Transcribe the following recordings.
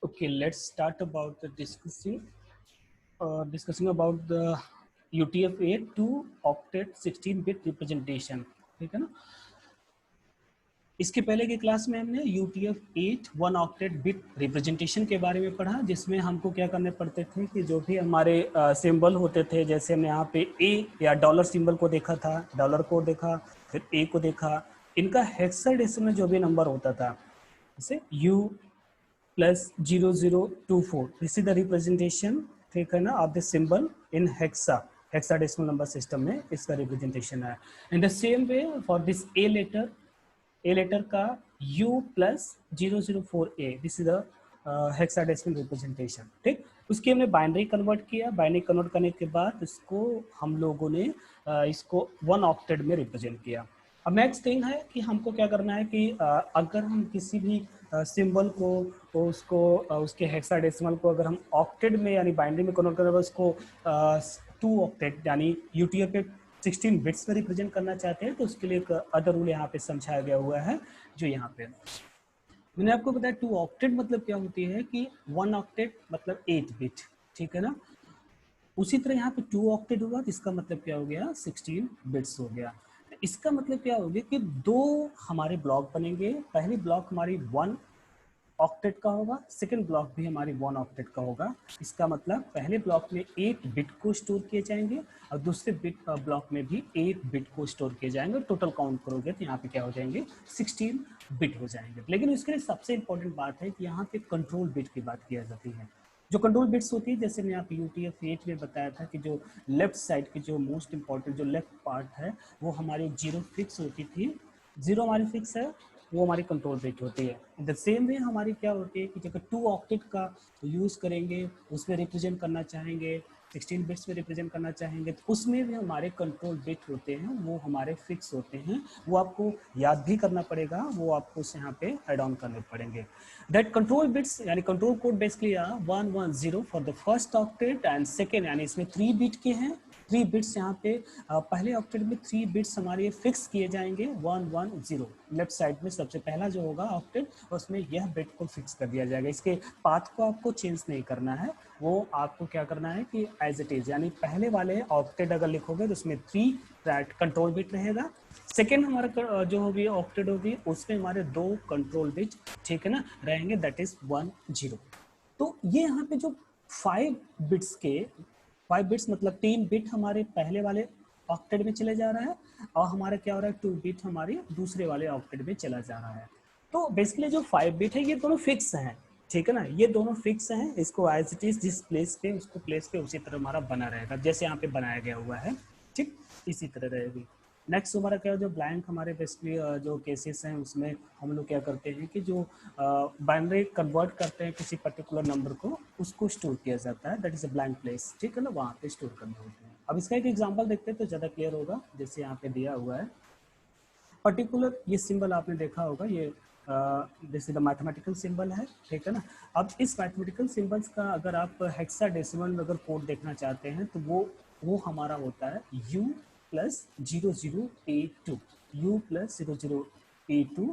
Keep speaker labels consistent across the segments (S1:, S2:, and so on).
S1: Okay, let's start about the discussing about the UTF-8 to octet 16-bit representation. ठीक है ना। इसके पहले की क्लास में हमने UTF-8 1 ऑक्टेट बिट रिप्रेजेंटेशन के बारे में पढ़ा, जिसमें हमको क्या करने पड़ते थे कि जो भी हमारे सिंबल होते थे, जैसे हमने यहाँ पे ए या डॉलर सिंबल को देखा था, डॉलर को देखा, फिर ए को देखा, इनका हेक्साडेसिमल जो भी नंबर होता था, जैसे U plus 0024. This is the representation, ठीक है ना, of the symbol in hexadecimal number system में इसका representation है. In the same way for this A letter का U plus 004A. This is the hexadecimal representation. ठीक, उसकी हमने बाइनरी कन्वर्ट किया. बाइनरी कन्वर्ट करने के बाद इसको हम लोगों ने इसको 1 ऑक्टेट में रिप्रेजेंट किया. अब नेक्स्ट थिंग है कि हमको क्या करना है कि अगर हम किसी भी सिंबल को उसको उसके हेक्साडेसिमल को अगर हम ऑक्टेट में यानी बाइनरी में कन्वर्ट करें, उसको 2 ऑक्टेट यानी UTF-8 16 बिट्स में रिप्रेजेंट करना चाहते हैं, तो उसके लिए एक अदर रूल यहाँ पे समझाया गया हुआ है, जो यहाँ पे मैंने आपको बताया. 2 ऑक्टेट मतलब क्या होती है कि 1 ऑक्टेट मतलब 8 बिट. ठीक है ना. उसी तरह यहाँ पे 2 ऑक्टेट हुआ, तो इसका मतलब क्या हो गया, 16 बिट्स हो गया. इसका मतलब क्या हो गया कि 2 हमारे ब्लॉक बनेंगे. पहली ब्लॉक हमारी 1 ऑक्टेट का होगा, सेकंड ब्लॉक भी हमारी 1 ऑक्टेट का होगा. इसका मतलब पहले ब्लॉक में 8 बिट को स्टोर किए जाएंगे और दूसरे ब्लॉक में भी 8 बिट को स्टोर किए जाएंगे. टोटल काउंट करोगे तो यहाँ पे क्या हो जाएंगे, 16 बिट हो जाएंगे. लेकिन इसके लिए सबसे इंपॉर्टेंट बात है कि यहाँ पे कंट्रोल बिट की बात की जाती है. जो कंट्रोल बिट्स होती है, जैसे मैं आप UTF-8 में बताया था कि जो लेफ्ट साइड की जो मोस्ट इंपॉर्टेंट जो लेफ्ट पार्ट है, वो हमारी 0 फिक्स होती थी. 0 हमारी फिक्स है, वो हमारी कंट्रोल बिट होती है. इन द सेम वे हमारी क्या होती है कि जब 2 ऑक्टेट का यूज़ करेंगे, उसमें रिप्रेजेंट करना चाहेंगे, 16 बिट्स में रिप्रेजेंट करना चाहेंगे, तो उसमें भी हमारे कंट्रोल बिट होते हैं, वो हमारे फिक्स होते हैं. वो आपको याद भी करना पड़ेगा, वो आपको उस यहाँ पे ऐड ऑन करने पड़ेंगे. दैट कंट्रोल बिट्स यानी control code basically 110 for the first octet and second, यानी इसमें 3 बिट के हैं. 3 बिट्स यहाँ पे पहले ऑक्टेट में 3 बिट्स हमारे फिक्स किए जाएंगे 110. लेफ्ट साइड में सबसे पहला जो होगा ऑक्टेट, उसमें यह बिट को फिक्स कर दिया जाएगा. इसके पाथ को आपको चेंज नहीं करना है, वो आपको क्या करना है कि एज इट इज, यानी पहले वाले ऑक्टेट अगर लिखोगे तो उसमें 3 कंट्रोल बिट रहेगा. सेकेंड हमारा जो होगी ऑक्टेट होगी, उसमें हमारे 2 कंट्रोल बिट, ठीक है ना, रहेंगे, दैट इज 10. तो ये यहाँ पे जो 5 बिट्स के 5 बिट्स मतलब 3 बिट हमारे पहले वाले ऑक्टेट में चले जा रहा है, और हमारा क्या हो रहा है 2 बिट हमारे दूसरे वाले ऑक्टेट में चला जा रहा है. तो बेसिकली जो 5 बिट है, ये दोनों फिक्स हैं. ठीक है ना, ये दोनों फिक्स हैं. इसको एज इट इज जिस प्लेस पे उसको प्लेस पे उसी तरह हमारा बना रहेगा, जैसे यहाँ पे बनाया गया हुआ है. ठीक, इसी तरह रहेगी. नेक्स्ट हमारा क्या, जो ब्लैंक हमारे बेसिकली जो केसेस हैं, उसमें हम लोग क्या करते हैं कि जो बाइनरी कन्वर्ट करते हैं किसी पर्टिकुलर नंबर को, उसको स्टोर किया जाता है, that is a blank place. ठीक है ना, वहाँ पे स्टोर करने होते हैं. अब इसका एक एग्जांपल देखते हैं तो ज़्यादा क्लियर होगा. जैसे यहाँ पे दिया हुआ है पर्टिकुलर, ये सिंबल आपने देखा होगा, ये जैसे द मैथमेटिकल सिंबल है. ठीक है ना. अब इस मैथमेटिकल सिंबल्स का अगर आप हेक्साडेसिमल में अगर कोड देखना चाहते हैं, तो वो हमारा होता है U plus 00A2. U plus 00A2.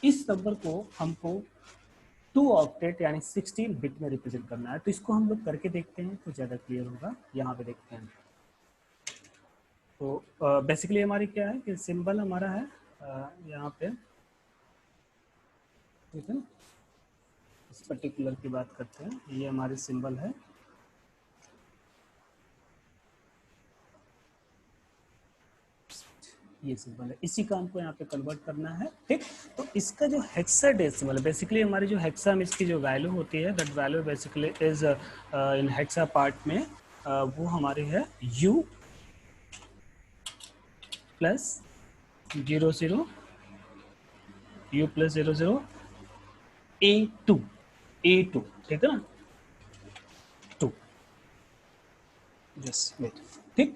S1: इस नंबर को हमको 2 ऑक्टेट यानी 16 बिट में रिप्रेजेंट करना है. तो इसको हम लोग करके देखते हैं तो ज़्यादा क्लियर होगा. यहाँ पे देखते हैं तो बेसिकली हमारी क्या है कि सिंबल हमारा है यहाँ पे. ठीक है ना, इस पर्टिकुलर की बात करते हैं, ये हमारी सिंबल है. ये सिंबल है, इसी का हमको यहाँ पे कन्वर्ट करना है. ठीक, तो इसका जो हेक्साडेसिमल बेसिकली हमारी जो हेक्सा में इसकी जो वैल्यू होती है, that value basically is in hexa part में वो हमारी है U plus 00 U plus 00 A2. ठीक है ना, 2. Just wait. ठीक,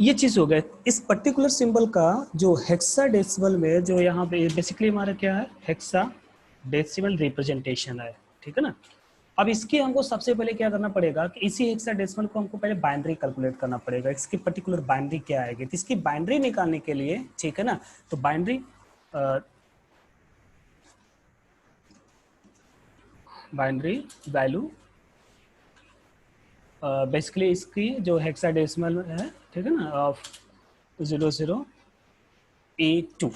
S1: ये चीज हो गया. इस पर्टिकुलर सिंबल का जो हेक्साडेसिमल में जो यहाँ पे बेसिकली हमारा क्या है, हेक्साडेसिमल रिप्रेजेंटेशन है. ठीक है ना. अब इसके हमको सबसे पहले क्या करना पड़ेगा कि इसी हेक्साडेसिमल को हमको पहले बाइनरी कैलकुलेट करना पड़ेगा. इसकी पर्टिकुलर बाइनरी क्या आएगी, तो इसकी बाइनरी निकालने के लिए, ठीक है ना, तो बाइनरी बाइनरी वैल्यू बेसिकली इसकी जो हेक्साडेसिमल है, ठीक है ना, ऑफ 00A2।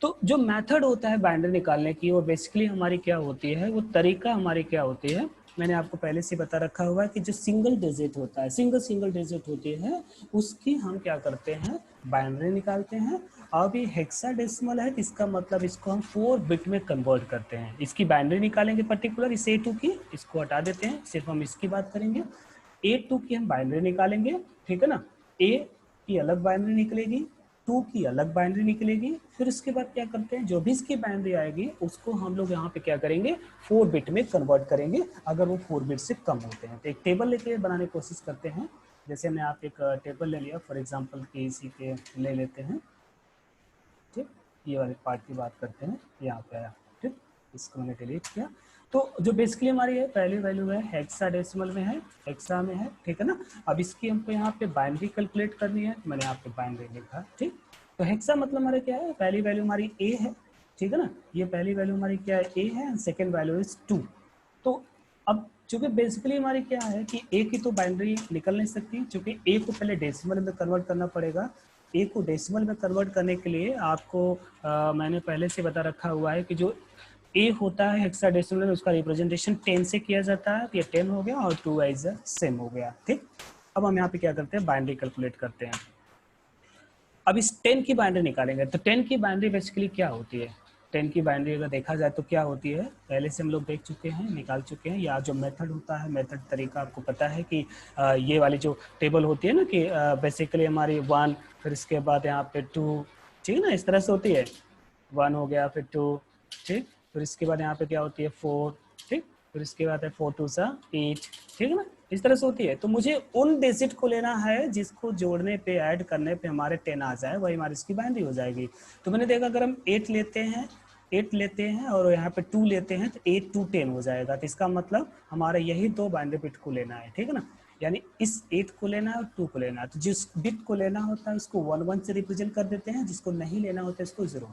S1: तो जो मेथड होता है बाइनरी निकालने की, वो बेसिकली हमारी क्या होती है, वो तरीका हमारी क्या होती है, मैंने आपको पहले से बता रखा हुआ है कि जो सिंगल डिजिट होता है, सिंगल डिजिट होती है, उसकी हम क्या करते हैं, बाइनरी निकालते हैं। अब ये हेक्साडेसिमल है, इसका मतलब इसको हम 4 बिट में कन्वर्ट करते हैं। इसकी बाइनरी निकालेंगे पर्टिकुलर, इस A2 की, इसको हटा देते हैं, सिर्फ हम इसकी बात करेंगे। A2 की हम बाइनरी निकालेंगे, ठीक है ना, A की अलग बाइनरी निकलेगी, 2 की अलग बाइनरी निकलेगी। फिर इसके बाद क्या करते हैं, जो भी इसकी बाइनरी आएगी उसको हम लोग यहाँ पे क्या करेंगे, 4 बिट में कन्वर्ट करेंगे, अगर वो 4 बिट से कम होते हैं। तो एक टेबल लेके बनाने की कोशिश करते हैं। जैसे हमने आप एक टेबल ले लिया, फॉर एग्जांपल के इसी के ले लेते हैं, ठीक, ये वाले पार्ट की बात करते हैं, यहाँ पे आया, ठीक, इसको मैंने डिलीट किया। तो जो बेसिकली हमारी है पहली वैल्यू है हेक्साडेसिमल में है, हेक्सा में है, ठीक है ना। अब इसकी हमको यहाँ पे बाइनरी कैलकुलेट करनी है, मैंने यहाँ पे बाइनरी लिखा, ठीक। तो हेक्सा मतलब हमारा क्या है, पहली वैल्यू हमारी ए है, ठीक है ना, ये पहली वैल्यू हमारी क्या है, ए है, सेकेंड वैल्यू इज 2। तो अब चूंकि बेसिकली हमारी क्या है कि ए की तो बाइनरी निकल नहीं सकती, चूंकि ए को पहले डेसिमल में कन्वर्ट करना पड़ेगा। ए को डेसिमल में कन्वर्ट करने के लिए आपको मैंने पहले से बता रखा हुआ है कि जो ए होता है हेक्साडेसिमल में, उसका रिप्रेजेंटेशन 10 से किया जाता है, तो ये 10 हो गया और 2 इज सेम हो गया, ठीक। अब हम यहाँ पे क्या करते हैं, बाइनरी कैलकुलेट करते हैं। अब इस 10 की बाइनरी निकालेंगे, तो 10 की बाइनरी बेसिकली क्या होती है, 10 की बाइनरी अगर देखा जाए तो क्या होती है, पहले से हम लोग देख चुके हैं, निकाल चुके हैं। या जो मेथड होता है, मेथड तरीका आपको पता है कि ये वाली जो टेबल होती है ना, कि बेसिकली हमारी 1, फिर इसके बाद यहाँ पे 2, ठीक है ना, इस तरह से होती है, 1 हो गया, फिर 2, ठीक, फिर इसके बाद यहाँ पे क्या होती है 4, ठीक, फिर इसके बाद है 4 2 सा 8, ठीक है ना, इस तरह से होती है। तो मुझे उन डिजिट को लेना है जिसको जोड़ने पे, ऐड करने पे हमारे 10 आ जाए, वही हमारी इसकी बाइनरी हो जाएगी। तो मैंने देखा अगर हम 8 लेते हैं, 8 लेते हैं और यहाँ पे 2 लेते हैं, तो 8 2 10 हो जाएगा। तो इसका मतलब हमारा यही 2 बाइनरी बिट को लेना है, ठीक है ना, यानी इस 8 को लेना है और 2 को लेना है। तो जिस बिट को लेना होता है उसको 1 1 से रिप्रेजेंट कर देते हैं, जिसको नहीं लेना होता है इसको 0,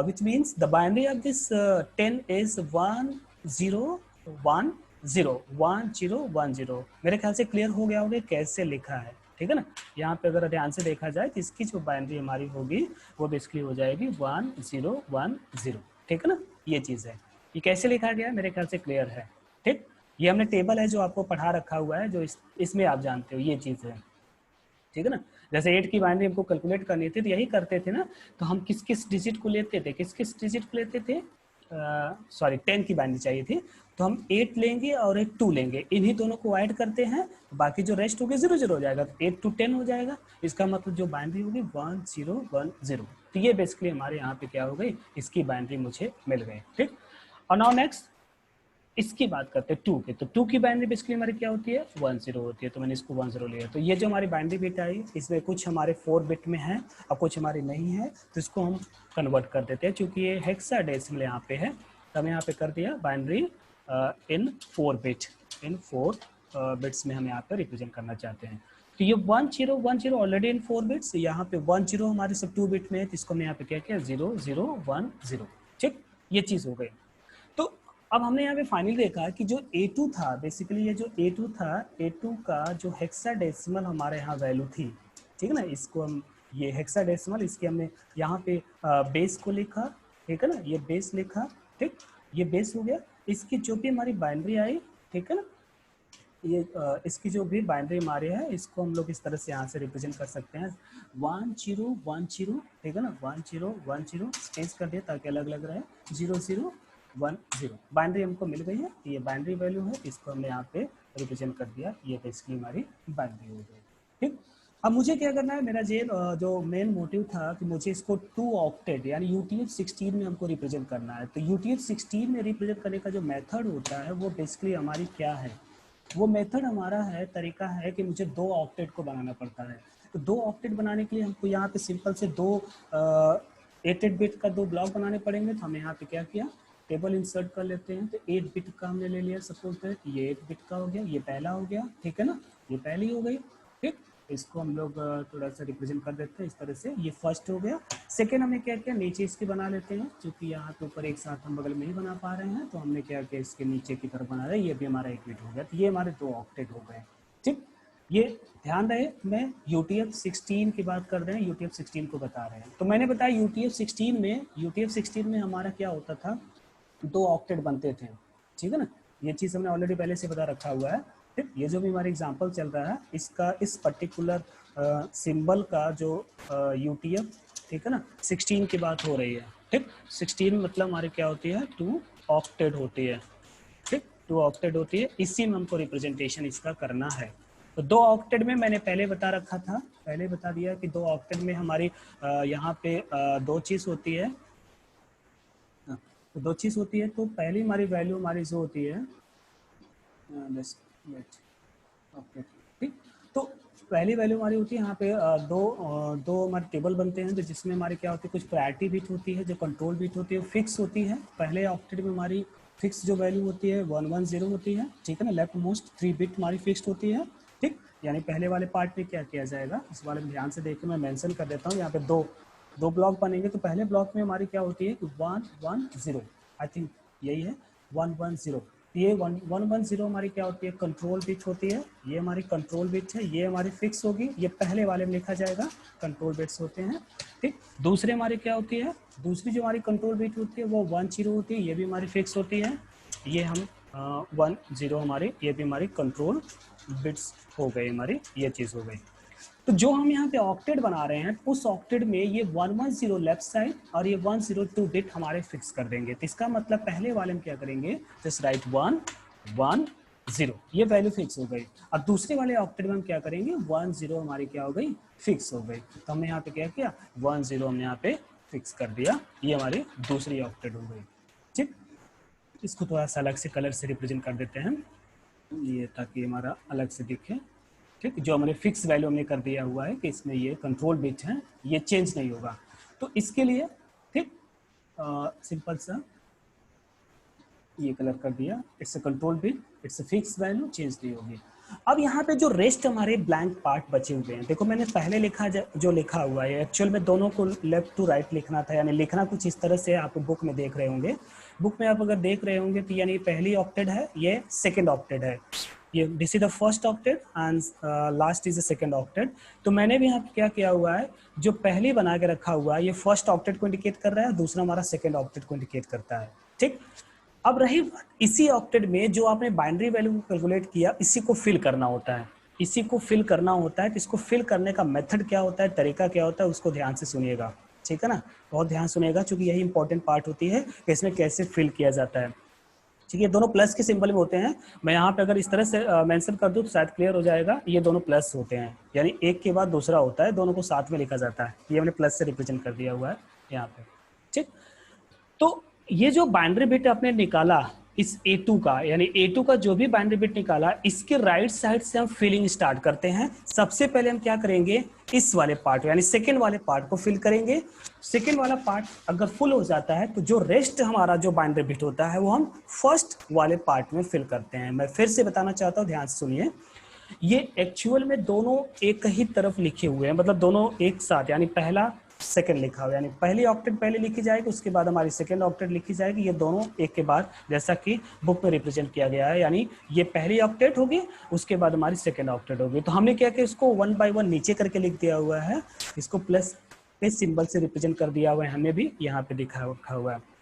S1: which means the binary of this 10 is 1 0 1 0 1 0 1 0। मेरे ख्याल से क्लियर हो गया होगा कैसे लिखा है, ठीक है ना। यहाँ पे अगर ध्यान से देखा जाए तो इसकी जो बाइनरी हमारी होगी वो बेसिकली हो जाएगी 1 0 1 0, ठीक है ना, ये चीज़ है। ये कैसे लिखा गया है मेरे ख्याल से क्लियर है, ठीक। ये हमने टेबल है जो आपको पढ़ा रखा हुआ है, जो इसमें आप जानते हो ये चीज़ है, ठीक है ना। जैसे 8 की बाइनरी हमको कैलकुलेट करनी थी तो यही करते थे ना, तो हम किस किस डिजिट को लेते थे, किस किस डिजिट को लेते थे, सॉरी 10 की बाइनरी चाहिए थी, तो हम 8 लेंगे और एक 2 लेंगे, इन्हीं दोनों को ऐड करते हैं, बाकी जो रेस्ट होगी 0 0 हो जाएगा, तो 8 to 10 हो जाएगा। इसका मतलब जो बाइनरी होगी 1 0 1 0। तो ये बेसिकली हमारे यहाँ पे क्या हो गई, इसकी बाइनरी मुझे मिल गई, ठीक। और नाउ नेक्स्ट इसकी बात करते हैं 2 की। तो 2 की बाइनरी बेसिकली हमारी क्या होती है, 1 0 होती है, तो मैंने इसको 1 0 लिया। तो ये जो हमारी बाइनरी बिट आई, इसमें कुछ हमारे 4 बिट में है और कुछ हमारी नहीं है, तो इसको हम कन्वर्ट कर देते हैं। क्योंकि ये हेक्साडेसिमल यहाँ पे है, तो हमने यहाँ पे कर दिया बाइनरी इन 4 बिट, इन 4 बिट्स में हम यहाँ पे रिप्रेजेंट करना चाहते हैं। तो ये 1 0 1 0 ऑलरेडी इन 4 बिट्स, यहाँ पे 1 0 हमारे सब 2 बिट में है, तो इसको हमने यहाँ पे क्या किया 0 0 1 0, ठीक, ये चीज़ हो गई। तो अब हमने यहाँ पे फाइनली देखा कि जो A2 था, बेसिकली ये जो A2 था, A2 का जो हेक्साडेसिमल हमारे यहाँ वैल्यू थी, ठीक है ना, इसको हम ये हेक्साडेसिमल, इसके हमने यहाँ पे बेस को लिखा, ठीक है ना, ये बेस लिखा, ठीक, ये बेस हो गया। इसकी जो भी हमारी बाइनरी आई, ठीक है ना, ये इसकी जो भी बाइनरी हमारे है, इसको हम लोग इस तरह से यहाँ से रिप्रेजेंट कर सकते हैं 1 0 1 0, ठीक है ना, 1 0 1 0 स्पेस कर दिया ताकि अलग अलग रहे, 0 0 1 0। बाइनरी हमको मिल गई है, ये बाइनरी वैल्यू है, इसको हमने यहाँ पे रिप्रेजेंट कर दिया, ये बेसिकली हमारी बाइनरी हो गई, ठीक। अब मुझे क्या करना है, मेरा जो मेन मोटिव था कि मुझे इसको 2 ऑक्टेट यानी UTF-16 में हमको रिप्रेजेंट करना है। तो UTF-16 में रिप्रेजेंट करने का जो मेथड होता है वो बेसिकली हमारी क्या है, वो मेथड हमारा है, तरीका है कि मुझे 2 ऑक्टेट को बनाना पड़ता है। तो 2 ऑक्टेट बनाने के लिए हमको यहाँ पे सिंपल से 2 8 बिट का 2 ब्लॉक बनाने पड़ेंगे। तो हमने यहाँ पे क्या किया, टेबल इंसर्ट कर लेते हैं। तो 8 बिट का हमने ले लिया, सपोज दैट ये 8 बिट का हो गया, ये पहला हो गया, ठीक है ना, ये पहली हो गई, ठीक। इसको हम लोग थोड़ा सा रिप्रेजेंट कर देते हैं इस तरह से। ये फर्स्ट हो गया। सेकेंड हमने क्या किया, नीचे इसके बना लेते हैं, क्योंकि यहाँ पे ऊपर एक साथ हम बगल में ही बना पा रहे हैं, तो हमने क्या किया इसके नीचे की तरफ बना रहे हैं। ये भी हमारा 1 बिट हो गया। तो ये हमारे 2 ऑक्टेट हो गए। ठीक, ये ध्यान रहे मैं UTF-16 की बात कर रहे हैं, UTF-16 को बता रहे हैं। तो मैंने बताया UTF-16 में हमारा क्या होता था, 2 ऑक्टेट बनते थे। ठीक है ना, ये चीज़ हमने ऑलरेडी पहले से बता रखा हुआ है। ठीक, ये जो भी हमारा एग्जांपल चल रहा है, इसका इस पर्टिकुलर सिंबल का जो UTF, ठीक है ना, 16 की बात हो रही है। ठीक, 16 मतलब हमारे क्या होती है, 2 ऑक्टेट होती है। ठीक, 2 ऑक्टेट होती है, इसी में हमको रिप्रेजेंटेशन इसका करना है। तो 2 ऑक्टेट में मैंने पहले बता रखा था, पहले बता दिया कि 2 ऑक्टेट में हमारी यहाँ पे 2 चीज़ होती है। तो 2 चीज़ होती है। तो पहली हमारी वैल्यू हमारी जो होती है, ओके ठीक, तो पहली वैल्यू हमारी होती है यहाँ पे दो हमारे टेबल बनते हैं, तो जिसमें हमारी क्या होती है, कुछ प्रायोरिटी बिट होती है, जो कंट्रोल बिट होती है फिक्स होती है। पहले ऑक्टेट में हमारी फिक्स जो वैल्यू होती है 110 होती है। ठीक है ना, लेफ्ट मोस्ट 3 बिट हमारी फिक्स्ड होती है। ठीक, यानी पहले वाले पार्ट में क्या किया जाएगा, इस वाले में ध्यान से देखिए, मैं मेंशन कर देता हूँ। यहाँ पे दो ब्लॉक बनेंगे। तो पहले ब्लॉक में हमारी क्या होती है 110, आई थिंक यही है 110। ये 110 हमारी क्या होती है, कंट्रोल बिट होती है। ये हमारी कंट्रोल बिट है, ये हमारी फिक्स होगी, ये पहले वाले में लिखा जाएगा, कंट्रोल बिट्स होते हैं। ठीक, दूसरे हमारी क्या होती है, दूसरी जो हमारी कंट्रोल बिट होती है वो 10 होती है, ये भी हमारी फिक्स होती है। ये हम 10 हमारी, ये भी हमारी कंट्रोल बिट्स हो गई, हमारी ये चीज़ हो गई। तो जो हम यहाँ पे ऑक्टेट बना रहे हैं, उस ऑक्टेट में ये 110 लेफ्ट साइड और ये 102 बिट हमारे फिक्स कर देंगे। तो इसका मतलब पहले वाले में क्या करेंगे, जस्ट राइट 110, ये वैल्यू फिक्स हो गई। और दूसरे वाले ऑक्टेट में हम क्या करेंगे, 10 हमारी क्या हो गई, फिक्स हो गई। तो हमने यहाँ पे क्या किया, 10 हमने यहाँ पे फिक्स कर दिया, ये हमारी दूसरी ऑक्टेट हो गई। ठीक, इसको थोड़ा सा अलग से कलर से रिप्रेजेंट कर देते हैं, ये ताकि हमारा अलग से दिखे। ठीक, जो हमने फिक्स वैल्यू हमने कर दिया हुआ है कि इसमें ये कंट्रोल बिट है, ये चेंज नहीं होगा। तो इसके लिए ठीक सिंपल सा ये कलर कर दिया, it's a control bit, it's a fix value, change नहीं होगी। अब यहाँ पे जो रेस्ट हमारे ब्लैंक पार्ट बचे हुए हैं, देखो मैंने पहले लिखा जो लिखा हुआ है, एक्चुअल में दोनों को लेफ्ट टू राइट लिखना था, यानी लिखना कुछ इस तरह से आप बुक में देख रहे होंगे। बुक में आप अगर देख रहे होंगे तो यानी पहली ऑक्टेट है, ये सेकेंड ऑक्टेट है, ये this is the first octet and last is the second octet. तो मैंने भी यहाँ पे क्या किया हुआ है, जो पहली बना के रखा हुआ है ये फर्स्ट ऑक्टेट को इंडिकेट कर रहा है, दूसरा हमारा सेकेंड ऑक्टेट को इंडिकेट करता है। ठीक, अब रही इसी ऑक्टेट में जो आपने बाइनरी वैल्यू को कैलकुलेट किया, इसी को फिल करना होता है, इसी को फिल करना होता है। तो इसको फिल करने का मेथड क्या होता है, तरीका क्या होता है, उसको ध्यान से सुनिएगा। ठीक है ना, बहुत ध्यान सुनिएगा, क्योंकि यही इंपॉर्टेंट पार्ट होती है कि इसमें कैसे फिल किया जाता है। ठीक है, दोनों प्लस के सिंबल में होते हैं। मैं यहाँ पे अगर इस तरह से मेंशन कर दूँ तो शायद क्लियर हो जाएगा। ये दोनों प्लस होते हैं, यानी एक के बाद दूसरा होता है, दोनों को साथ में लिखा जाता है। ये हमने प्लस से रिप्रेजेंट कर दिया हुआ है यहाँ पे। ठीक, तो ये जो बाइनरी बिट आपने निकाला इस A2 का, यानी A2 का जो भी बाइनरी बिट निकाला, इसके राइट साइड से हम फिलिंग स्टार्ट करते हैं। सबसे पहले हम क्या करेंगे, इस वाले पार्ट यानी सेकेंड वाले पार्ट को फिल करेंगे। सेकेंड वाला पार्ट अगर फुल हो जाता है तो जो रेस्ट हमारा जो बाइनरी बिट होता है वो हम फर्स्ट वाले पार्ट में फिल करते हैं। मैं फिर से बताना चाहता हूँ, ध्यान से सुनिए। ये एक्चुअल में दोनों एक ही तरफ लिखे हुए हैं, मतलब दोनों एक साथ, यानी पहला सेकंड लिखा हुआ है, यानी पहली ऑक्टेट पहले लिखी जाएगी, उसके बाद हमारी सेकंड ऑक्टेट लिखी जाएगी। ये दोनों एक के बाद, जैसा कि बुक में रिप्रेजेंट किया गया है, यानी ये पहली ऑक्टेट होगी, उसके बाद हमारी सेकंड ऑक्टेट होगी। तो हमने क्या किया, इसको 1 by 1 नीचे करके लिख दिया हुआ है, इसको प्लस के सिंबल से रिप्रेजेंट कर दिया हुआ है, हमने भी यहाँ पे दिखा रखा हुआ है।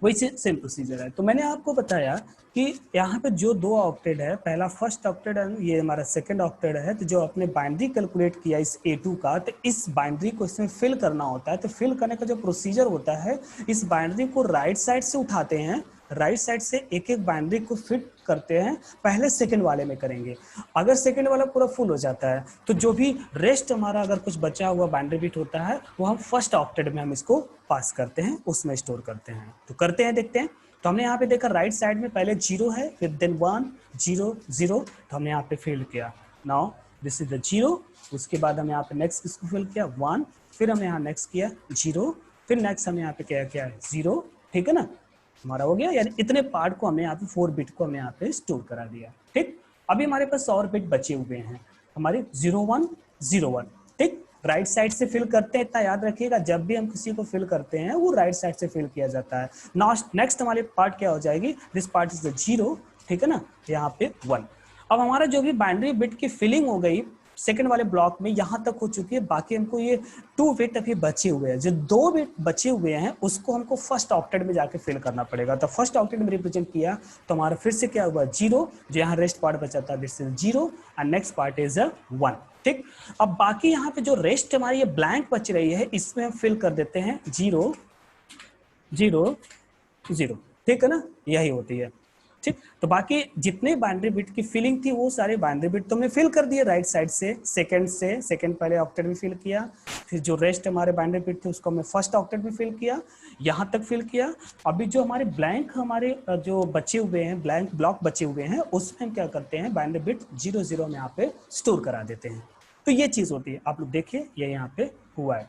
S1: वही सेम प्रोसीजर है। तो मैंने आपको बताया कि यहाँ पे जो 2 ऑक्टेट है, पहला फर्स्ट ऑक्टेट है, ये हमारा सेकंड ऑक्टेट है। तो जो आपने बाइनरी कैलकुलेट किया इस A2 का, तो इस बाइनरी को इसमें फिल करना होता है। तो फिल करने का जो प्रोसीजर होता है, इस बाइनरी को राइट साइड से उठाते हैं, राइट साइड से एक एक बाइनरी को फिट करते हैं। पहले सेकंड वाले में करेंगे, अगर सेकंड वाला पूरा फुल हो जाता है तो जो भी रेस्ट हमारा अगर कुछ बचा हुआ बाइनरी बिट होता है वो हम फर्स्ट ऑक्टेट में हम इसको पास करते हैं, उसमें स्टोर करते हैं। तो करते हैं, देखते हैं। तो हमने यहाँ पे देखा राइट साइड में पहले 0 है, फिर देन 1 0 0, तो हमने यहाँ पे फिल किया। नाउ दिस इज द 0, उसके बाद हम यहाँ पे नेक्स्ट इसको फिल किया 1, फिर हमने यहाँ नेक्स्ट किया 0, फिर नेक्स्ट हमने यहाँ पे क्या किया 0। ठीक है ना, हमारा हो गया। यानी इतने पार्ट को हमने यहाँ पे 4 बिट को हमने यहाँ पे स्टोर करा दिया। ठीक, अभी हमारे पास और बिट बचे हुए हैं। हमारे 0101, ठीक। राइट साइड से फिल करते हैं, इतना याद रखिएगा, जब भी हम किसी को फिल करते हैं वो राइट साइड से फिल किया जाता है। नेक्स्ट हमारे पार्ट क्या हो जाएगी, दिस पार्ट इज द 0, ठीक है ना, यहाँ पे 1। अब हमारा जो भी बाइनरी बिट की फिलिंग हो गई सेकंड वाले ब्लॉक में यहाँ तक हो चुकी है, बाकी हमको ये 2 बिट अभी बचे हुए हैं, जो 2 बिट बचे हुए हैं उसको हमको फर्स्ट ऑक्टेट में जाके फिल करना पड़ेगा। तो फर्स्ट ऑक्टेट में रिप्रेजेंट किया तो हमारा फिर से क्या हुआ 0, जो यहाँ रेस्ट पार्ट बचा था this is 0 and next part is 1, ठीक। अब बाकी यहाँ पे जो रेस्ट हमारी ये ब्लैंक बच रही है इसमें हम फिल कर देते हैं 0 0 0, ठीक है ना, यही होती है, ठीक। तो बाकी जितने बाइनरी बिट की फिलिंग थी वो सारे बाइनरी बिट तो हमने फिल कर दिए राइट साइड से, सेकंड पहले ऑक्टेट में फिल किया, फिर जो रेस्ट हमारे बाइनरी बिट थे उसको हमने फर्स्ट ऑक्टेट में फिल किया, यहाँ तक फिल किया। अभी जो हमारे ब्लैंक हमारे जो बचे हुए हैं, ब्लैंक ब्लॉक बचे हुए हैं उसमें हम क्या करते हैं, बाइनरी बिट 0 0 में यहाँ पे स्टोर करा देते हैं। तो ये चीज होती है, आप लोग देखिए ये यहाँ पे हुआ है।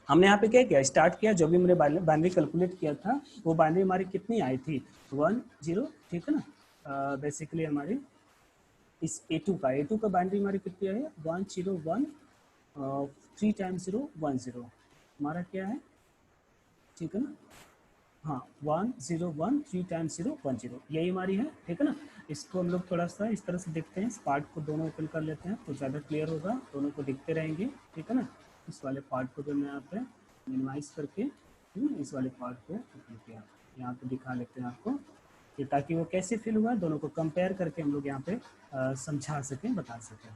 S1: हमने यहाँ पे क्या किया, स्टार्ट किया, जो भी हमने बाइनरी कैलकुलेट किया था वो बाइनरी हमारी कितनी आई थी 1 0, ठीक है ना। बेसिकली हमारी इस A2 का बाइनरी हमारी कितनी है 1 0 1, 3 टाइम्स 0 1 0 हमारा क्या है, ठीक है ना, हाँ 1 0 1 3 टाइम्स 0 1 0 यही हमारी है, ठीक है ना। इसको हम लोग थोड़ा सा इस तरह से देखते हैं, इस पार्ट को दोनों ओपन कर लेते हैं तो ज़्यादा क्लियर होगा, दोनों को दिखते रहेंगे, ठीक है ना। इस वाले पार्ट को जो मैं यहाँ पे मिनिमाइज करके इस वाले पार्ट को ओपन किया, यहाँ पे दिखा लेते हैं आपको कि ताकि वो कैसे फिल हुआ दोनों को कंपेयर करके हम लोग यहाँ पे समझा सकें, बता सकें।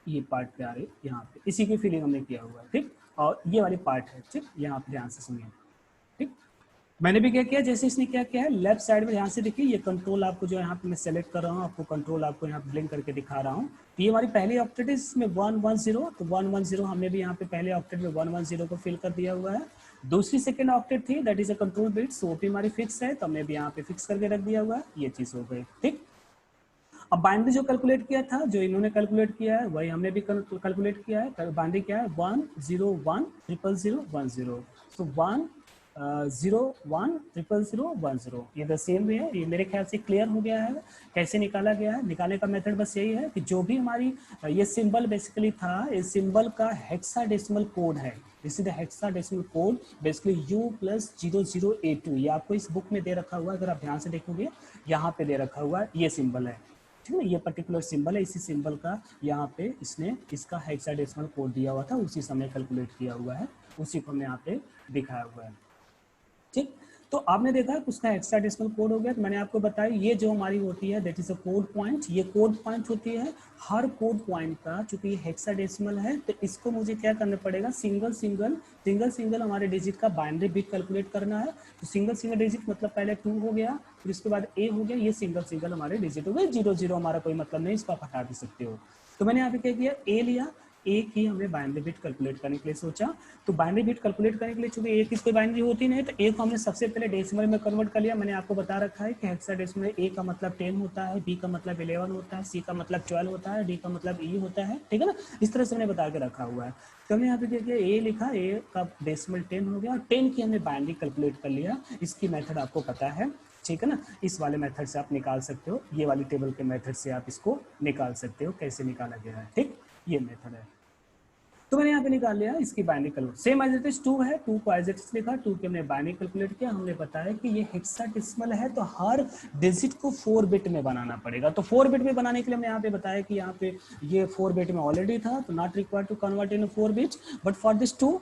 S1: ये पार्ट पे आ रही यहाँ पे, इसी की फिलिंग हमने किया हुआ है, ठीक। और ये वाली पार्ट है, ठीक, यहाँ पे ध्यान से सुनिए, ठीक। मैंने भी क्या किया, जैसे इसने क्या किया है लेफ्ट साइड में ध्यान से देखिए, ये कंट्रोल आपको जो यहाँ पे मैं सेलेक्ट कर रहा हूँ, आपको कंट्रोल आपको यहाँ पे ब्लिंक करके दिखा रहा हूँ। तो ये हमारी पहली ऑक्टेट है, इसमें 1 1 0, तो 1 1 0 हमने भी यहाँ पे पहले ऑक्टेट में 1 1 0 को फिल कर दिया हुआ है। दूसरी सेकंड ऑक्टेट थी that is a control bit, वो भी हमारी फिक्स है तो हमने भी यहाँ पे फिक्स करके रख दिया हुआ है, ये चीज हो गई, ठीक। अब बाइनरी जो कैलकुलेट किया था, जो इन्होंने कैलकुलेट किया है वही हमने भी कैलकुलेट किया है। बाइनरी क्या है 1 0 1 0 0 1 0, तो 1 0 1 0 0 1 0, ये द सेम वे है। ये मेरे ख्याल से क्लियर हो गया है कैसे निकाला गया है। निकालने का मेथड बस यही है कि जो भी हमारी ये सिंबल बेसिकली था, इस सिंबल का हेक्साडेसिमल कोड है, this is the hexadecimal code basically U+00A2, ये आपको इस बुक में दे रखा हुआ है, अगर आप ध्यान से देखोगे यहाँ पे दे रखा हुआ है, ये सिंबल है, ठीक है, ये पर्टिकुलर सिंबल है। इसी सिंबल का यहाँ पे इसने इसका हेक्साडेसिमल कोड दिया हुआ था, उसी समय कैलकुलेट किया हुआ है, उसी को हमने यहाँ पे दिखाया हुआ है, ठीक। तो आपने देखा उसका हेक्साडेसिमल कोड हो गया। तो मैंने आपको बताया ये जो हमारी होती है that is a code point, ये कोड पॉइंट होती है। हर कोड पॉइंट का चूंकि ये हेक्साडेसिमल है तो इसको मुझे क्या करना पड़ेगा, सिंगल हमारे डिजिट का बाइनरी बिट कैलकुलेट करना है। तो सिंगल डिजिट मतलब पहले 2 हो गया, फिर उसके बाद A हो गया, ये सिंगल हमारे डिजिट हो गए। 0 0 हमारा कोई मतलब नहीं, इसको आप हटा भी सकते हो। तो मैंने यहाँ पे क्या किया, A लिया, एक ही हमने बाइनरी बिट कैलकुलेट करने के लिए सोचा। तो बाइनरी बिट कैलकुलेट करने के लिए चूंकि एक इसको बाइनरी होती नहीं, तो एक हमने सबसे पहले डेसिमल में कन्वर्ट कर लिया। मैंने आपको बता रखा है कि हेक्साडेसिमल ए का मतलब 10 होता है, बी का मतलब 11 होता है, सी का मतलब 12 होता है, डी का मतलब ई होता है, ठीक है ना। इस तरह से मैंने बता के रखा हुआ है। तो हमने यहाँ पे देखिए ए लिखा, ए का डेसिमल 10 हो गया और 10 की हमने बाइनरी कैलकुलेट कर लिया। इसकी मेथड आपको पता है, ठीक है ना। इस वाले मेथड से आप निकाल सकते हो, ये वाली टेबल के मेथड से आप इसको निकाल सकते हो, कैसे निकाला गया है, ठीक, ये मेथड है। तो मैंने यहाँ पे निकाल लिया इसकी binary calculate, same as it is 2 है, 2 को एज इट इज लिखा, 2 की हमने बाइनरी कैलकुलेट किया। हमने बताया कि ये हेक्साडेसिमल है तो हर डिजिट को 4 बिट में बनाना पड़ेगा। तो 4 बिट में बनाने के लिए हमने यहाँ पे बताया कि यहाँ पे ये 4 बिट में ऑलरेडी था, तो not required to convert in 4 bit, but for this 2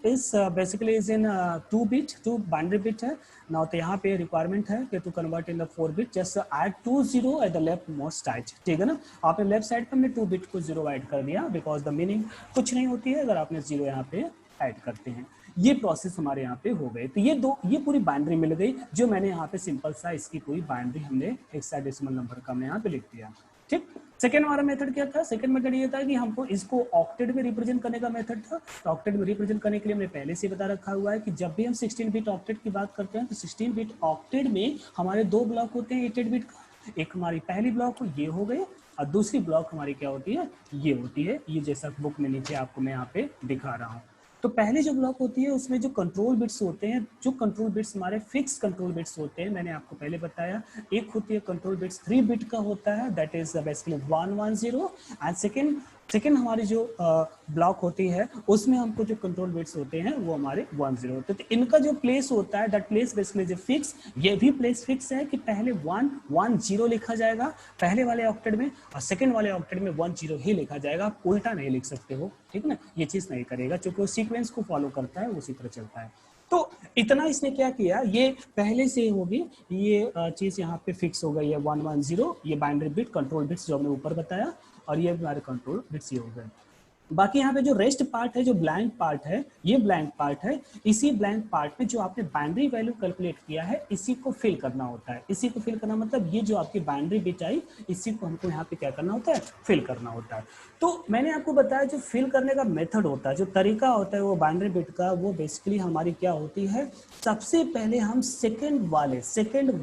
S1: is basically is in 2 bit, 2 binary bit है ना। तो यहाँ पे रिक्वायरमेंट है कि to convert in the 4 bit just add 2 0 at the left most side, ठीक है ना। आपने लेफ्ट साइड पे हमने 2 बिट को 0 ऐड कर दिया, बिकॉज द मीनिंग कुछ नहीं होती है अगर आपने 0 यहाँ पे ऐड करते हैं। ये प्रोसेस हमारे यहाँ पे हो गए। तो ये पूरी बाइनरी मिल गई, जो मैंने यहाँ पे सिंपल सा इसकी पूरी बाइनरी हमने हेक्साडेसिमल नंबर का हमने यहाँ पे लिख दिया, ठीक। सेकेंड हमारा मेथड क्या था, सेकेंड मेथड ये था कि हमको इसको ऑक्टेट में रिप्रेजेंट करने का मेथड था। तो ऑक्टेट में रिप्रेजेंट करने के लिए हमने पहले से बता रखा हुआ है कि जब भी हम 16 बिट ऑक्टेट की बात करते हैं तो 16 बिट ऑक्टेट में हमारे 2 ब्लॉक होते हैं 8 बिट का। एक हमारी पहली ब्लॉक ये हो गई और दूसरी ब्लॉक हमारी क्या होती है, ये होती है, ये जैसा बुक में नीचे आपको मैं यहाँ पे दिखा रहा हूँ। तो पहले जो ब्लॉक होती है उसमें जो कंट्रोल बिट्स होते हैं, जो कंट्रोल बिट्स हमारे फिक्स कंट्रोल बिट्स होते हैं, मैंने आपको पहले बताया, एक होती है कंट्रोल बिट्स 3 बिट का होता है, that is basically 110, and second हमारी जो ब्लॉक होती है उसमें हमको जो कंट्रोल बिट्स होते हैं वो हमारे 10 होते हैं। तो इनका जो प्लेस होता है, दैट प्लेस बेसिकली जो फिक्स, ये भी प्लेस फिक्स है कि पहले 110 लिखा जाएगा पहले वाले ऑक्टेट में, और सेकंड वाले ऑक्टेट में 10 ही लिखा जाएगा, आप उल्टा नहीं लिख सकते हो, ठीक ना, ये चीज नहीं करेगा, क्योंकि वो सीक्वेंस को फॉलो करता है, उसी तरह चलता है। तो इतना इसने क्या किया, ये पहले से होगी, ये चीज यहाँ पे फिक्स हो गई है 110, ये बाइनरी बिट कंट्रोल बिट्स जो हमने ऊपर बताया, और ये हमारे कंट्रोल बिट्स ये हो गए। बाकी यहाँ पे जो रेस्ट पार्ट है, जो ब्लैंक पार्ट है, ये ब्लैंक पार्ट है, इसी ब्लैंक पार्ट में जो आपने बाइनरी वैल्यू कैलकुलेट किया है इसी को फिल करना होता है। इसी को फिल करना मतलब ये जो आपकी बाइनरी बिट आई, इसी को हमको यहाँ पे क्या करना होता है, फिल करना होता है। तो मैंने आपको बताया जो फिल करने का मेथड होता है, जो तरीका होता है वो बाइनरी बिट का, वो बेसिकली हमारी क्या होती है, सबसे पहले हम सेकेंड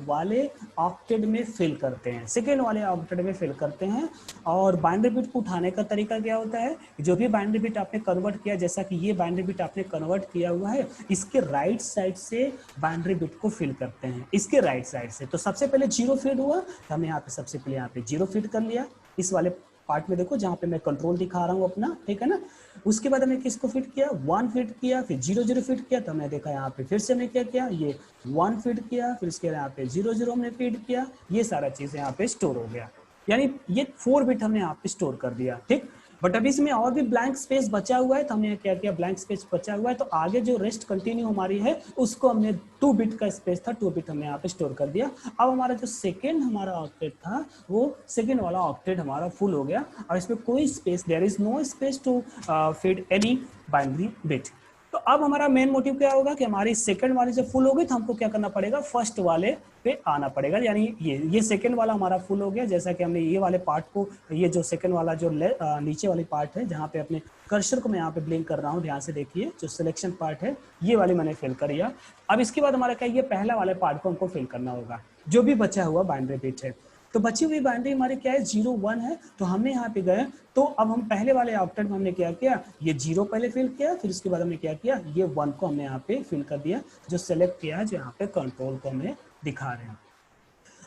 S1: वाले ऑक्टेट में फिल करते हैं, सेकेंड वाले ऑक्टेट में फिल करते हैं। और बाइनरी बिट को उठाने का तरीका क्या होता है, जो भी बाइनरी बिट आपने कन्वर्ट किया, जैसा कि ये बाइनरी बिट आपने कन्वर्ट किया हुआ है, इसके राइट साइड से बाइनरी बिट को फिल करते हैं, इसके राइट साइड से। तो सबसे पहले 0 फीड हुआ, तो हमने यहाँ पे सबसे पहले यहाँ पे 0 फीड कर लिया, इस वाले पार्ट में देखो जहाँ पे मैं कंट्रोल दिखा रहा हूँ अपना, ठीक है ना। उसके बाद हमने किसको फिट किया, 1 फिट किया, फिर 0 फिट किया, तो हमने देखा यहाँ पे फिर से हमने क्या किया, ये 1 फिट किया, फिर इसके यहाँ पे 0 हमने फीड किया, ये सारा चीज यहाँ पे स्टोर हो गया, यानी ये 4 बिट हमने यहाँ पे स्टोर कर दिया, ठीक। बट अभी इसमें और भी ब्लैंक स्पेस बचा हुआ है, तो हमने क्या किया, ब्लैंक स्पेस बचा हुआ है, तो आगे जो रेस्ट कंटिन्यू हमारी है उसको हमने 2 बिट का स्पेस था, 2 बिट हमने यहाँ पे स्टोर कर दिया। अब हमारा जो सेकेंड हमारा ऑक्टेट था, वो सेकेंड वाला ऑक्टेट हमारा फुल हो गया, और इसमें कोई space, there is no space to feed any binary bit. तो अब हमारा मेन मोटिव क्या होगा कि हमारी सेकंड वाली जब फुल हो गई तो हमको क्या करना पड़ेगा, फर्स्ट वाले पे आना पड़ेगा, यानी ये सेकंड वाला हमारा फुल हो गया, जैसा कि हमने ये वाले पार्ट को, ये जो सेकंड वाला जो नीचे वाली पार्ट है, जहाँ पे अपने कर्सर को मैं यहाँ पे ब्लिंक कर रहा हूँ, ध्यान से देखिए, जो सिलेक्शन पार्ट है ये वाले मैंने फिल कर दिया। अब इसके बाद हमारा क्या, ये पहला वाले पार्ट को हमको फिल करना होगा, जो भी बचा हुआ बाइनरी बिट है। तो बची हुई बाइनरी हमारी क्या है, 0 1 है, तो हमने यहाँ पे गए, तो अब हम पहले वाले ऑक्टेट में हमने क्या किया, ये 0 पहले फिल किया, फिर उसके बाद हमने क्या किया, ये 1 को हमने यहाँ पे फिल कर दिया, जो सेलेक्ट किया है, जो यहाँ पे कंट्रोल को हमें दिखा रहे हैं।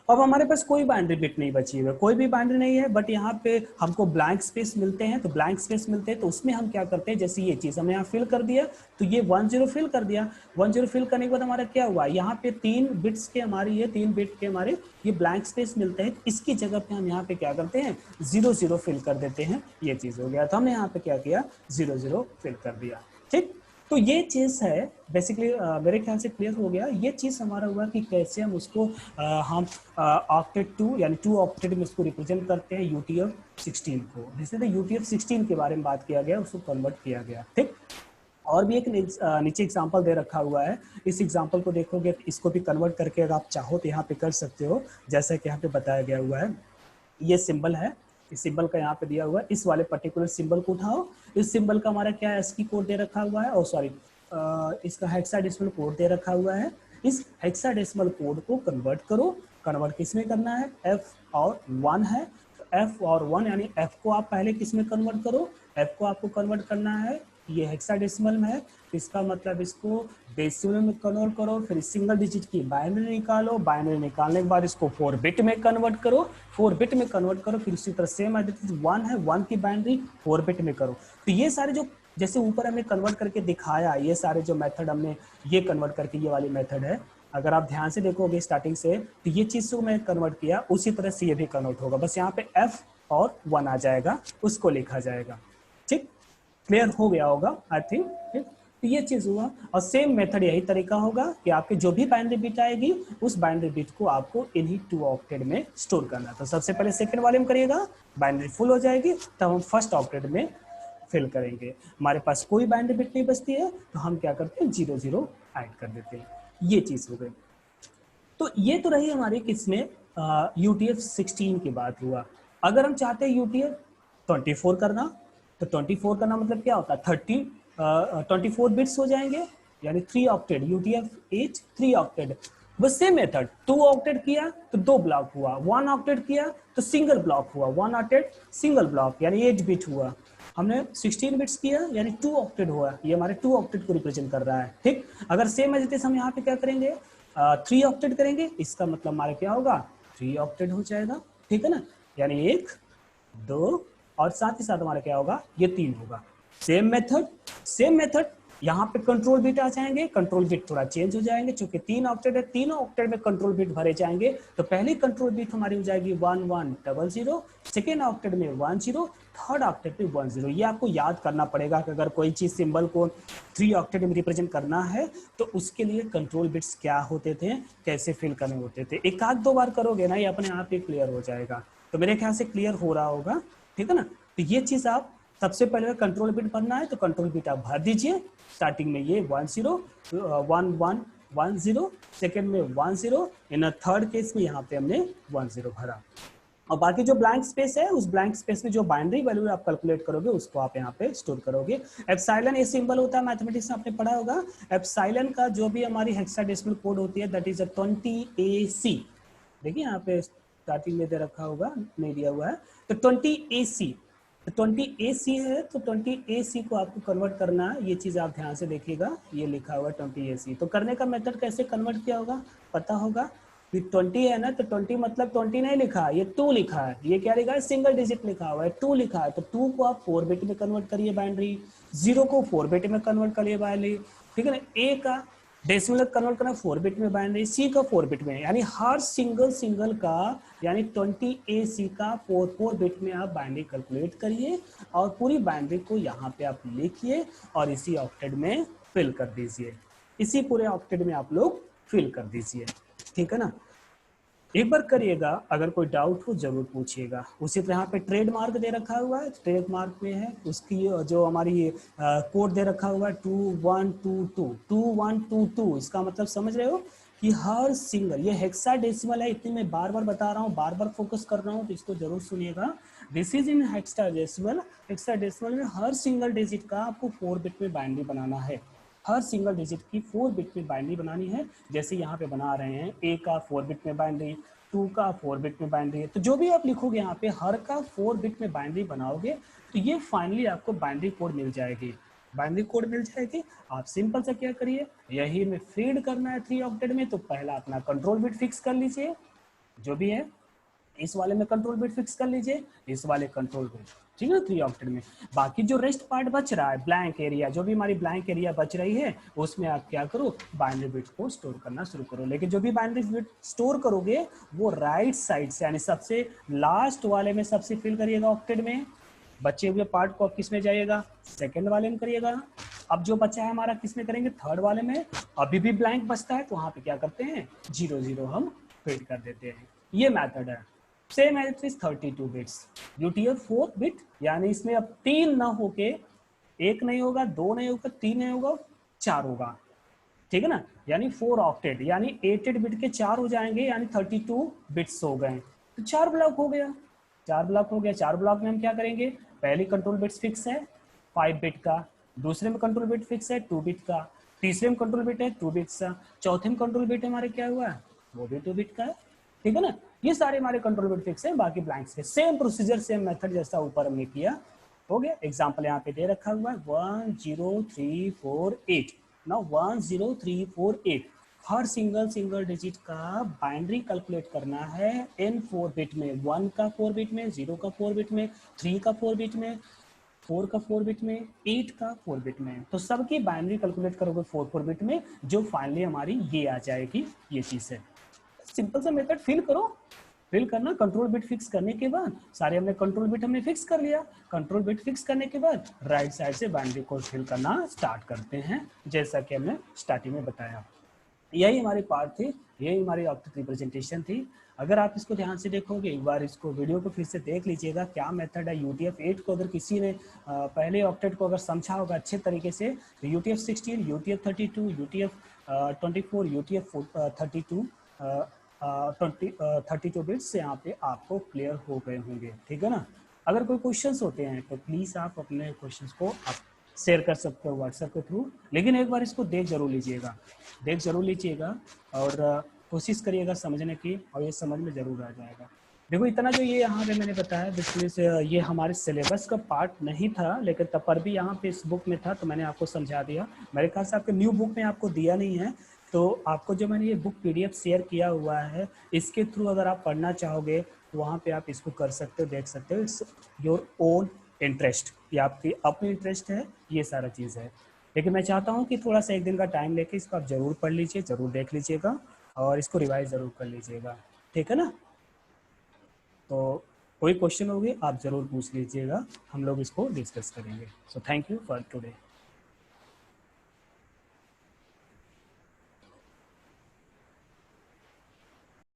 S1: अब हमारे पास कोई बाइनरी बिट नहीं बची हुई है, कोई भी बाइनरी नहीं है, बट यहाँ पे हमको ब्लैंक स्पेस मिलते हैं, तो ब्लैंक स्पेस मिलते हैं तो उसमें हम क्या करते हैं, जैसे ये चीज हमने यहाँ फिल कर दिया, तो ये 10 फिल कर दिया, 10 फिल करने के बाद हमारा क्या हुआ, यहाँ पे 3 बिट्स के हमारी, ये 3 बिट के हमारे ये ब्लैंक स्पेस मिलते हैं, इसकी जगह पे हम यहाँ पे क्या करते हैं, 0 फिल कर देते हैं, ये चीज हो गया। तो हमने यहाँ पे क्या किया, 0 फिल कर दिया, ठीक। तो ये चीज है बेसिकली, मेरे ख्याल से क्लियर हो गया। ये चीज हमारा हुआ कि कैसे हम उसको हम ऑक्टेट 2 यानी 2 ऑक्टेट में उसको रिप्रेजेंट करते हैं, UTF-16 को, जिससे UTF-16 के बारे में बात किया गया, उसको कन्वर्ट किया गया, ठीक। और भी एक नीचे एग्जांपल दे रखा हुआ है, इस एग्जांपल को देखोगे, इसको भी कन्वर्ट करके अगर आप चाहो तो यहाँ पे कर सकते हो, जैसा कि यहाँ पे बताया गया हुआ है। ये सिंबल है, इस सिंबल का यहाँ पे दिया हुआ है, इस वाले पर्टिकुलर सिंबल को उठाओ, इस सिंबल का हमारा क्या ASCII कोड दे रखा हुआ है, और सॉरी इसका हेक्साडेसिमल कोड दे रखा हुआ है, इस हेक्साडेसिमल कोड को कन्वर्ट करो, कन्वर्ट किस में करना है, F और 1 है, तो F और 1 यानी F को आप पहले किस में कन्वर्ट करो, F को आपको कन्वर्ट करना है, ये हेक्साडेसिमल में है, इसका मतलब इसको डेसिमल में कन्वर्ट करो, फिर सिंगल डिजिट की बाइनरी निकालो, बाइनरी निकालने के बाद इसको 4 बिट में कन्वर्ट करो, 4 बिट में कन्वर्ट करो, फिर इसी तरह सेम एड्रेस 1 है, 1 की बाइनरी 4 बिट में करो। तो ये सारे जो जैसे ऊपर हमने कन्वर्ट करके दिखाया, ये सारे जो मेथड हमने ये कन्वर्ट करके, ये वाली मेथड है, अगर आप ध्यान से देखोगे स्टार्टिंग से, तो ये चीज को मैं कन्वर्ट किया, उसी तरह से ये भी कन्वर्ट होगा, बस यहाँ पे F और 1 आ जाएगा, उसको लिखा जाएगा, ठीक। क्लियर हो गया होगा आई थिंक, ठीक। तो ये चीज हुआ, और सेम मेथड यही तरीका होगा कि आपके जो भी बाइनरी बिट आएगी, उस बाइनरी बिट को आपको इन्हीं 2 ऑक्टेट में स्टोर करना। तो सबसे पहले सेकंड वाले में करिएगा, बाइनरी फुल हो जाएगी, तब हम फर्स्ट ऑक्टेट में फिल करेंगे। हमारे पास कोई बाइनरी बिट नहीं बचती है, तो हम क्या करते हैं, 0 ऐड कर देते हैं, ये चीज हो गई। तो ये तो रही हमारी किसमें, UTF-16 की बात हुआ। अगर हम चाहते हैं UTF-24 करना, तो 24 करना मतलब क्या होता है, 24 बिट्स हो जाएंगे, यानी 3 ऑक्टेट, UTF-8 3 ऑक्टेट, बस सेम मेथड, 2 ऑक्टेट किया तो 2 ब्लॉक हुआ, 1 ऑक्टेट किया तो सिंगल ब्लॉक हुआ, 1 ऑक्टेट सिंगल ब्लॉक, यानी 8 बिट हुआ। हमने 16 बिट्स किया यानी 2 ऑक्टेट हुआ, ये हमारे 2 ऑक्टेट को रिप्रेजेंट कर रहा है। ठीक, अगर सेम एज इट इज हम यहाँ पे क्या करेंगे 3 ऑक्टेट करेंगे, इसका मतलब हमारा क्या होगा 3 ऑक्टेट हो जाएगा। ठीक है ना, यानी 1 2 और साथ ही साथ हमारा क्या होगा ये 3 होगा। सेम मेथड यहाँ पे कंट्रोल बिट आ जाएंगे, कंट्रोल बिट थोड़ा चेंज हो जाएंगे, चूंकि 3 ऑक्टेट है, तीनों ऑक्टेट में कंट्रोल बिट भरे जाएंगे। तो पहली कंट्रोल बिट हमारी हो जाएगी 1100, सेकेंड ऑक्टेट में 10, थर्ड ऑक्टेट में 10। ये आपको याद करना पड़ेगा कि अगर कोई चीज सिंबल को 3 ऑक्टेट में रिप्रेजेंट करना है तो उसके लिए कंट्रोल बिट्स क्या होते थे, कैसे फिल करने होते थे। एक आध दो बार करोगे ना ये अपने आप ही क्लियर हो जाएगा। तो मेरे ख्याल से क्लियर हो रहा होगा। ठीक है ना, तो ये चीज आप सबसे पहले कंट्रोल बिट भरना है तो कंट्रोल बिट आप भर दीजिए। स्टार्टिंग में ये 10, सेकेंड में 10, इन थर्ड केस में यहाँ पे हमने 10 भरा। और बाकी जो ब्लैंक स्पेस है उस ब्लैंक स्पेस में जो बाइनरी वैल्यू आप कैलकुलेट करोगे उसको आप यहाँ पे स्टोर करोगे। एप्सिलॉन ये सिंबल होता है, मैथमेटिक्स में आपने पढ़ा होगा। एप्सिलॉन का जो भी हमारी हेक्साडेसिमल कोड होती है दैट इज 20AC। देखिए यहाँ पे स्टार्टिंग में दे रखा होगा, नहीं दिया हुआ है, तो 20AC। तो 20AC है तो 20AC को आपको कन्वर्ट करना है, ये चीज आप ध्यान से देखिएगा, ये लिखा हुआ 20AC। तो करने का मेथड कैसे कन्वर्ट किया होगा पता होगा। 20 है ना तो 20 मतलब 20 नहीं लिखा है, ये 2 लिखा है। ये क्या लिखा है, सिंगल डिजिट लिखा हुआ है, 2 लिखा है। तो 2 को आप 4 बिट में कन्वर्ट करिए बाइनरी, 0 को 4 बिट में कन्वर्ट करिए बाइनरी। ठीक है ना, ए का डेसिमल कन्वर्ट करना 4 बिट में बाइनरी, सी का 4 बिट में, यानी हर सिंगल का यानी 20AC का 4 बिट में आप बाइनरी कैलकुलेट करिए और पूरी बाइनरी को यहाँ पे आप लिखिए और इसी ऑक्टेट में फिल कर दीजिए। इसी पूरे ऑक्टेट में आप लोग फिल कर दीजिए। ठीक है ना, एक बार करिएगा, अगर कोई डाउट हो जरूर पूछिएगा। उसी तरह यहाँ पे ट्रेडमार्क दे रखा हुआ है, ट्रेडमार्क में है उसकी जो हमारी कोड दे रखा हुआ है 2122। इसका मतलब समझ रहे हो कि हर सिंगल, ये हेक्साडेसिमल है, इतनी मैं बार बार बता रहा हूँ, बार बार फोकस कर रहा हूँ, तो इसको जरूर सुनिएगा। This is in hexadecimal. Hexadecimal में हर सिंगल डिजिट का आपको 4 बिट में बाइनरी बनाना है, हर सिंगल डिजिट की 4 बिट में बाइनरी बनानी है। जैसे यहाँ पे बना रहे हैं, ए का 4 बिट में बाइनरी, 2 का 4 बिट में बाइनरी है। तो जो भी आप लिखोगे यहाँ पे हर का 4 बिट में बाइनरी बनाओगे तो ये फाइनली आपको बाइनरी कोड मिल जाएगी। बाइनरी कोड मिल जाएगी। आप सिंपल से क्या करिए, यही में फीड करना है 3 ऑक्टेट में, तो पहला अपना कंट्रोल बिट फिक्स कर लीजिए, जो भी है इस वाले में कंट्रोल बिट फिक्स कर लीजिए, इस वाले कंट्रोल बिट, ठीक है ना 3 ऑक्टेट में। बाकी जो रेस्ट पार्ट बच रहा है, ब्लैंक एरिया, जो भी हमारी ब्लैंक एरिया बच रही है उसमें आप क्या करो, बाइनरी बिट को स्टोर करना शुरू करो। लेकिन जो भी बाइनरी बिट स्टोर करोगे वो राइट साइड से यानी सबसे लास्ट वाले में सबसे फिल करिएगा ऑक्टेट में। बचे हुए पार्ट को आप किस में जाइएगा, सेकेंड वाले में करिएगा। अब जो बचा है हमारा किस में करेंगे, थर्ड वाले में। अभी भी ब्लैंक बचता है तो वहां पे क्या करते हैं 0 हम फिल कर देते हैं। ये मेथड है। Same as is 32 bits, UTF 4 bit, यानी इसमें अब 3 ना होके, 1 नहीं होगा, 2 नहीं होगा, 3 नहीं होगा, 4 होगा। ठीक है ना, यानी 4 ऑक्टेट यानी 8 बिट के 4 हो जाएंगे, यानी 32 बिट्स हो गए। तो 4 ब्लॉक हो गया, 4 ब्लॉक हो गया। 4 ब्लॉक में हम क्या करेंगे, पहली कंट्रोल बिट्स फिक्स है 5 बिट का, दूसरे में कंट्रोल बिट फिक्स है 2 बिट का, तीसरे में कंट्रोल बिट है 2 बिट्स का, चौथे में कंट्रोल बिट हमारे क्या हुआ है, वो भी 2 बिट का है। ठीक है ना, ये सारे हमारे कंट्रोल बिट फिक्स है, बाकी ब्लैंक्स है। सेम प्रोसीजर सेम मेथड जैसा ऊपर हमने किया, हो गया। एग्जाम्पल यहाँ पे दे रखा हुआ है 10348। ना 10348 हर सिंगल डिजिट का बाइनरी कैलकुलेट करना है इन 4 बिट में, 1 का 4 बिट में, 0 का 4 बिट में, 3 का 4 बिट में, 4 का 4 बिट में, 8 का 4 बिट में। तो सबकी बाइनरी कैलकुलेट करोगे 4 बिट में, जो फाइनली हमारी ये आ जाएगी, ये चीज है। सिंपल सा मेथड, फिल करो, फिल करना। कंट्रोल बिट फिक्स करने के बाद सारे हमने कंट्रोल बिट हमने फिक्स कर लिया। कंट्रोल बिट फिक्स करने के बाद राइट साइड से बाइनरी कोड फिल करना स्टार्ट करते हैं, जैसा कि हमने स्टार्टिंग में बताया। यही हमारी पार्ट थी, यही हमारी ऑक्टेट रिप्रेजेंटेशन थी। अगर आप इसको ध्यान से देखोगे, एक बार इसको वीडियो को फिर से देख लीजिएगा, क्या मेथड है। UTF 8 को अगर किसी ने पहले ऑक्टेट को अगर समझा होगा अच्छे तरीके से, तो UTF 16, UTF 32, UTF 24, UTF 32 32 bits यहाँ पे आपको क्लियर हो गए होंगे। ठीक है ना, अगर कोई क्वेश्चंस होते हैं तो प्लीज़ आप अपने क्वेश्चंस को आप शेयर कर सकते हो व्हाट्सएप के थ्रू, लेकिन एक बार इसको देख जरूर लीजिएगा, और कोशिश करिएगा समझने की, और ये समझ में जरूर आ जाएगा। देखो इतना जो ये यहाँ पे मैंने बताया बेसिकली ये हमारे सिलेबस का पार्ट नहीं था, लेकिन तब पर भी यहाँ पे इस बुक में था तो मैंने आपको समझा दिया। मेरे ख्याल से आपके न्यू बुक में आपको दिया नहीं है, तो आपको जो मैंने ये बुक पीडीएफ शेयर किया हुआ है इसके थ्रू अगर आप पढ़ना चाहोगे तो वहाँ पे आप इसको कर सकते हो, देख सकते हो। इट्स योर ओन इंटरेस्ट, ये आपकी अपनी इंटरेस्ट है, ये सारा चीज़ है। लेकिन मैं चाहता हूँ कि थोड़ा सा एक दिन का टाइम लेके इसको आप ज़रूर पढ़ लीजिए, ज़रूर देख लीजिएगा और इसको रिवाइज ज़रूर कर लीजिएगा, ठीक है ना। तो कोई क्वेश्चन होगी आप ज़रूर पूछ लीजिएगा, हम लोग इसको डिस्कस करेंगे। So thank you for today.